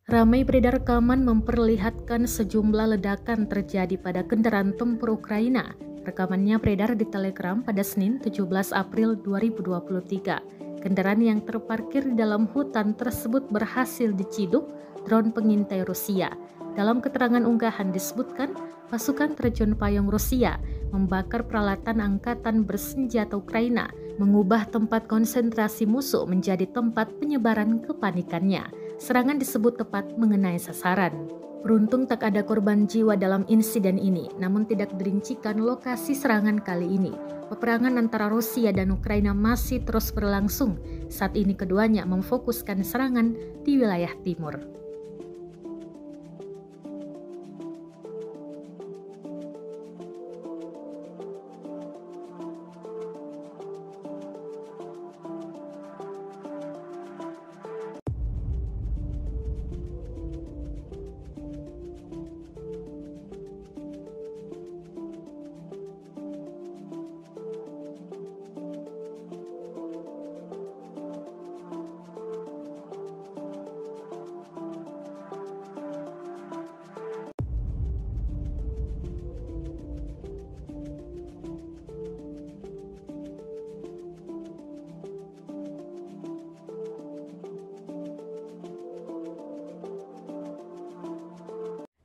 Ramai beredar rekaman memperlihatkan sejumlah ledakan terjadi pada kendaraan tempur Ukraina. Rekamannya beredar di Telegram pada Senin 17 April 2023. Kendaraan yang terparkir di dalam hutan tersebut berhasil diciduk drone pengintai Rusia. Dalam keterangan unggahan disebutkan, pasukan terjun payung Rusia membakar peralatan angkatan bersenjata Ukraina, mengubah tempat konsentrasi musuh menjadi tempat penyebaran kepanikannya. Serangan disebut tepat mengenai sasaran. Beruntung tak ada korban jiwa dalam insiden ini, namun tidak dirincikan lokasi serangan kali ini. Peperangan antara Rusia dan Ukraina masih terus berlangsung. Saat ini keduanya memfokuskan serangan di wilayah timur.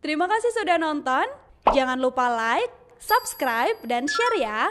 Terima kasih sudah nonton. Jangan lupa like, subscribe, dan share ya.